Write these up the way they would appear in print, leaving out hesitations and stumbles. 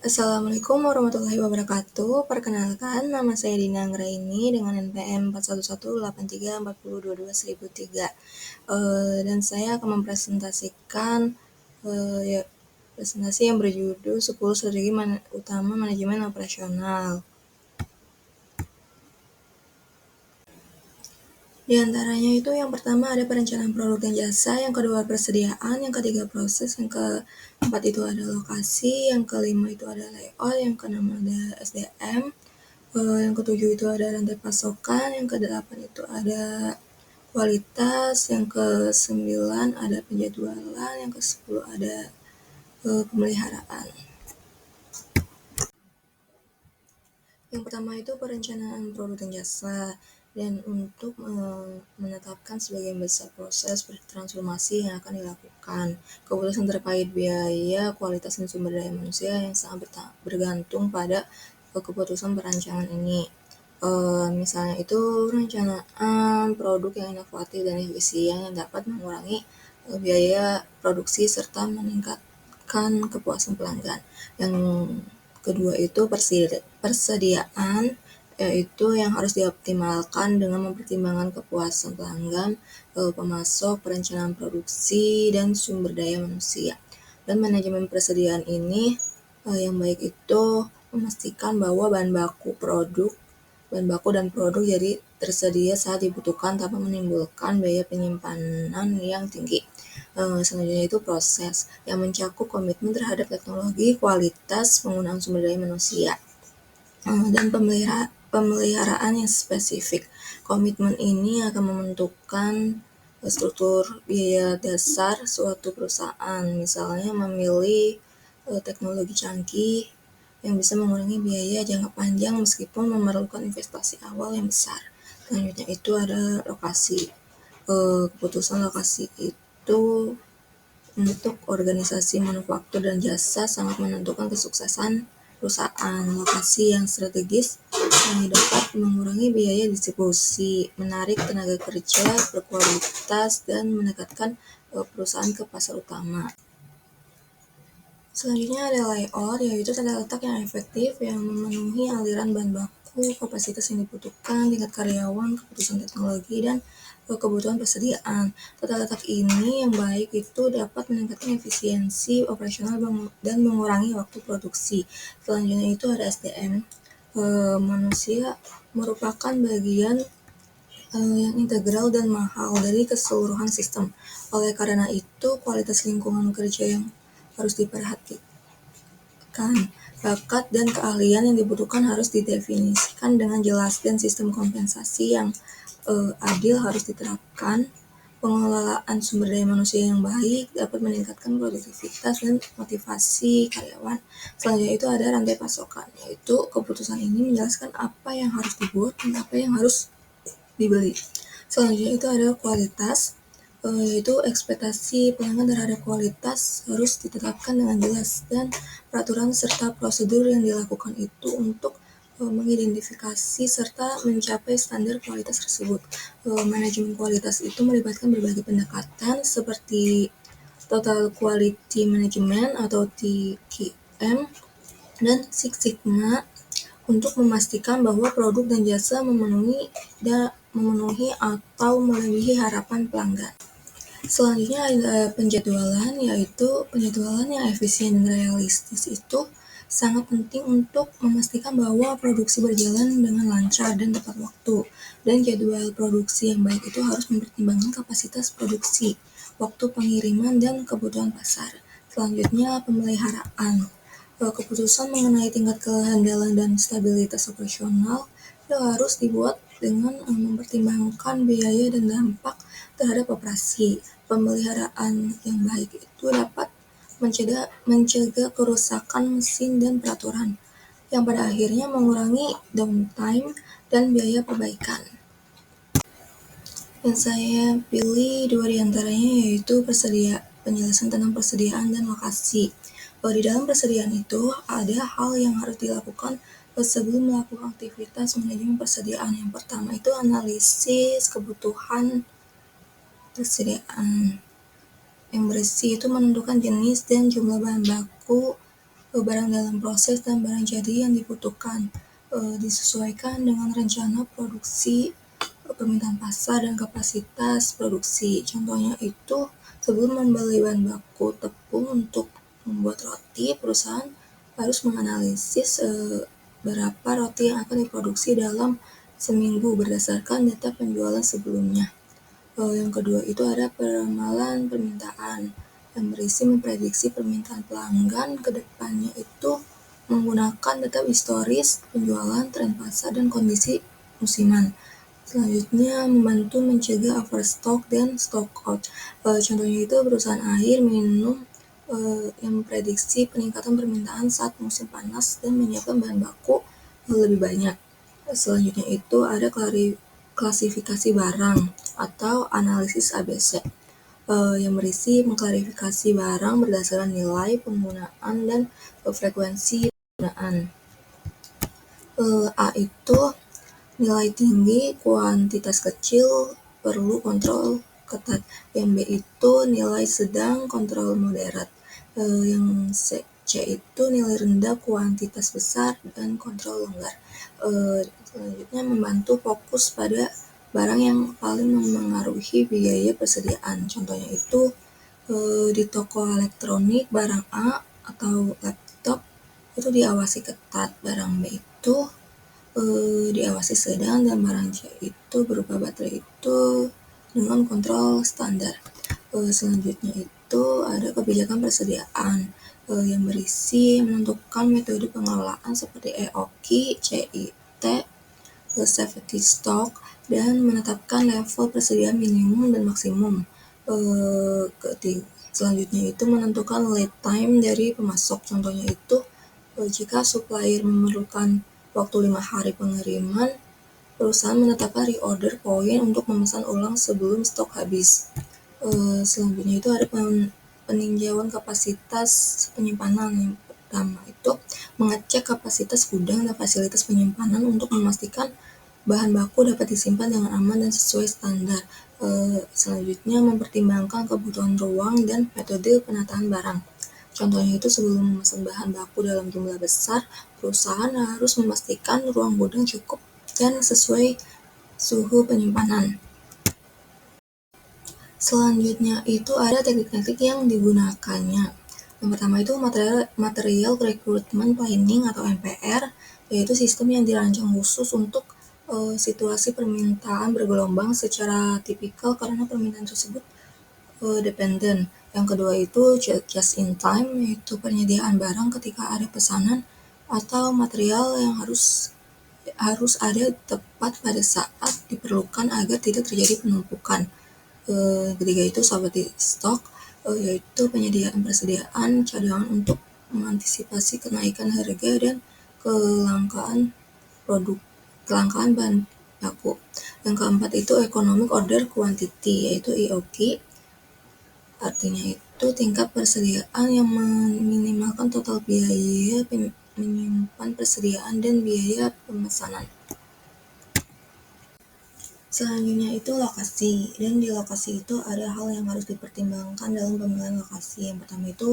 Assalamualaikum warahmatullahi wabarakatuh. Perkenalkan, nama saya Dina Anggraini dengan NPM 4118340221003. Dan saya akan mempresentasikan presentasi yang berjudul 10 strategi utama manajemen operasional. Di antaranya itu yang pertama ada perencanaan produk dan jasa, yang kedua persediaan, yang ketiga proses, yang keempat itu ada lokasi, yang kelima itu ada layout, yang keenam ada SDM, yang ketujuh itu ada rantai pasokan, yang kedelapan itu ada kualitas, yang kesembilan ada penjadwalan, yang kesepuluh ada pemeliharaan. Yang pertama itu perencanaan produk dan jasa, dan untuk menetapkan sebagian besar proses transformasi yang akan dilakukan. Keputusan terkait biaya, kualitas, dan sumber daya manusia yang sangat bergantung pada keputusan perancangan ini. Misalnya itu perencanaan produk yang inovatif dan efisien yang dapat mengurangi biaya produksi serta meningkatkan kepuasan pelanggan. Yang kedua itu persediaan, yaitu yang harus dioptimalkan dengan mempertimbangkan kepuasan pelanggan, pemasok, perencanaan produksi, dan sumber daya manusia. Dan manajemen persediaan ini yang baik itu memastikan bahwa bahan baku dan produk jadi tersedia saat dibutuhkan tanpa menimbulkan biaya penyimpanan yang tinggi. Selanjutnya itu proses yang mencakup komitmen terhadap teknologi, kualitas, penggunaan sumber daya manusia, dan pemeliharaan yang spesifik. Komitmen ini akan menentukan struktur biaya dasar suatu perusahaan, misalnya memilih teknologi canggih yang bisa mengurangi biaya jangka panjang meskipun memerlukan investasi awal yang besar. Selanjutnya itu ada lokasi. Keputusan lokasi itu untuk organisasi manufaktur dan jasa sangat menentukan kesuksesan perusahaan. Lokasi yang strategis dapat mengurangi biaya distribusi, menarik tenaga kerja berkualitas, dan mendekatkan perusahaan ke pasar utama. Selanjutnya ada layout, yaitu tata letak yang efektif yang memenuhi aliran bahan baku, kapasitas yang dibutuhkan, tingkat karyawan, keputusan teknologi, dan kebutuhan persediaan. Tata letak ini yang baik itu dapat meningkatkan efisiensi operasional dan mengurangi waktu produksi. Selanjutnya itu ada SDM. Manusia merupakan bagian yang integral dan mahal dari keseluruhan sistem. Oleh karena itu, kualitas lingkungan kerja yang harus diperhatikan. Bakat dan keahlian yang dibutuhkan harus didefinisikan dengan jelas, dan sistem kompensasi yang adil harus diterapkan. Pengelolaan sumber daya manusia yang baik dapat meningkatkan produktivitas dan motivasi karyawan. Selanjutnya itu ada rantai pasokan, yaitu keputusan ini menjelaskan apa yang harus dibuat dan apa yang harus dibeli. Selanjutnya itu ada kualitas, yaitu ekspektasi pelanggan terhadap kualitas harus ditetapkan dengan jelas, dan peraturan serta prosedur yang dilakukan itu untuk mengidentifikasi serta mencapai standar kualitas tersebut. Manajemen kualitas itu melibatkan berbagai pendekatan seperti Total Quality Management atau TQM dan Six Sigma untuk memastikan bahwa produk dan jasa memenuhi atau melebihi harapan pelanggan. Selanjutnya ada penjadwalan, yaitu penjadwalan yang efisien dan realistis itu sangat penting untuk memastikan bahwa produksi berjalan dengan lancar dan tepat waktu. Dan jadwal produksi yang baik itu harus mempertimbangkan kapasitas produksi, waktu pengiriman, dan kebutuhan pasar. Selanjutnya pemeliharaan. Keputusan mengenai tingkat kehandalan dan stabilitas operasional itu harus dibuat dengan mempertimbangkan biaya dan dampak terhadap operasi. Pemeliharaan yang baik itu dapat mencegah kerusakan mesin dan peraturan, yang pada akhirnya mengurangi downtime dan biaya perbaikan. Yang saya pilih dua diantaranya, yaitu penjelasan tentang persediaan dan lokasi. Di dalam persediaan itu ada hal yang harus dilakukan sebelum melakukan aktivitas manajemen persediaan. Yang pertama itu analisis kebutuhan persediaan. Yang bersih itu menentukan jenis dan jumlah bahan baku barang dalam proses dan barang jadi yang dibutuhkan, disesuaikan dengan rencana produksi, permintaan pasar dan kapasitas produksi. Contohnya itu, sebelum membeli bahan baku tepung untuk membuat roti, perusahaan harus menganalisis berapa roti yang akan diproduksi dalam seminggu berdasarkan data penjualan sebelumnya. Yang kedua itu ada peramalan permintaan yang berisi memprediksi permintaan pelanggan ke depannya itu menggunakan data historis, penjualan, tren pasar, dan kondisi musiman. Selanjutnya, membantu mencegah overstock dan stock out. Contohnya itu perusahaan air minum yang memprediksi peningkatan permintaan saat musim panas dan menyiapkan bahan baku lebih banyak. Selanjutnya itu ada klasifikasi barang atau analisis ABC yang berisi mengklarifikasi barang berdasarkan nilai penggunaan dan frekuensi penggunaan. A itu nilai tinggi, kuantitas kecil, perlu kontrol ketat. Yang B itu nilai sedang, kontrol moderat. Yang C itu nilai rendah, kuantitas besar, dan kontrol longgar. Selanjutnya membantu fokus pada barang yang paling memengaruhi biaya persediaan. Contohnya itu di toko elektronik barang A atau laptop itu diawasi ketat, barang B itu diawasi sedang, dan barang C itu berupa baterai itu dengan kontrol standar. Selanjutnya itu ada kebijakan persediaan yang berisi menentukan metode pengelolaan seperti EOQ, CIT, safety stock, dan menetapkan level persediaan minimum dan maksimum. Selanjutnya itu menentukan lead time dari pemasok. Contohnya itu jika supplier memerlukan waktu 5 hari pengiriman, perusahaan menetapkan reorder point untuk memesan ulang sebelum stok habis. Selanjutnya itu ada peninjauan kapasitas penyimpanan. Yang pertama itu mengecek kapasitas gudang dan fasilitas penyimpanan untuk memastikan bahan baku dapat disimpan dengan aman dan sesuai standar. Selanjutnya mempertimbangkan kebutuhan ruang dan metode penataan barang. Contohnya itu sebelum memesan bahan baku dalam jumlah besar, perusahaan harus memastikan ruang gudang cukup dan sesuai suhu penyimpanan. Selanjutnya itu ada teknik-teknik yang digunakannya. Yang pertama itu material recruitment planning atau MPR, yaitu sistem yang dirancang khusus untuk situasi permintaan bergelombang secara tipikal karena permintaan tersebut dependen. Yang kedua itu just in time, yaitu penyediaan barang ketika ada pesanan atau material yang harus ada tepat pada saat diperlukan agar tidak terjadi penumpukan. Ketiga itu safety stock, yaitu persediaan cadangan untuk mengantisipasi kenaikan harga dan kelangkaan bahan baku. Yang keempat itu economic order quantity, yaitu EOQ. Artinya itu tingkat persediaan yang meminimalkan total biaya menyimpan persediaan dan biaya pemesanan. Selanjutnya itu lokasi, dan di lokasi itu ada hal yang harus dipertimbangkan dalam pemilihan lokasi. Yang pertama itu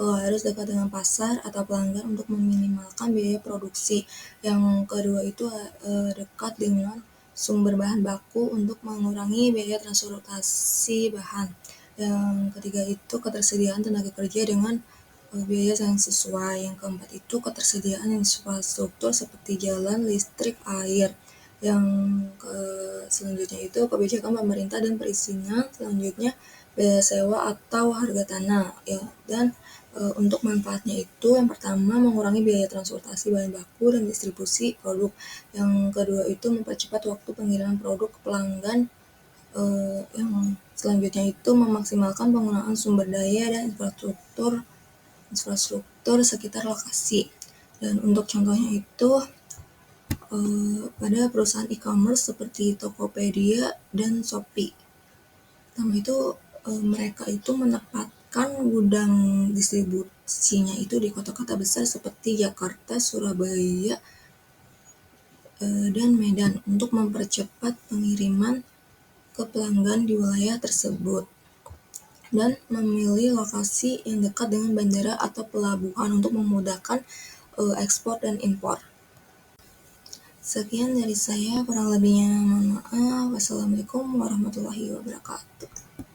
harus dekat dengan pasar atau pelanggan untuk meminimalkan biaya produksi. Yang kedua itu dekat dengan sumber bahan baku untuk mengurangi biaya transportasi bahan. Yang ketiga itu ketersediaan tenaga kerja dengan biaya yang sesuai. Yang keempat itu ketersediaan infrastruktur seperti jalan, listrik, air. Yang selanjutnya itu kebijakan pemerintah dan perizinan. Selanjutnya biaya sewa atau harga tanah ya. Dan untuk manfaatnya itu yang pertama mengurangi biaya transportasi bahan baku dan distribusi produk. Yang kedua itu mempercepat waktu pengiriman produk ke pelanggan. Yang selanjutnya itu memaksimalkan penggunaan sumber daya dan infrastruktur sekitar lokasi. Dan untuk contohnya itu pada perusahaan e-commerce seperti Tokopedia dan Shopee. Pertama itu mereka itu menempatkan gudang distribusinya itu di kota-kota besar seperti Jakarta, Surabaya, dan Medan untuk mempercepat pengiriman ke pelanggan di wilayah tersebut. dan memilih lokasi yang dekat dengan bandara atau pelabuhan untuk memudahkan ekspor dan impor. Sekian dari saya, kurang lebihnya mohon maaf. Wassalamualaikum warahmatullahi wabarakatuh.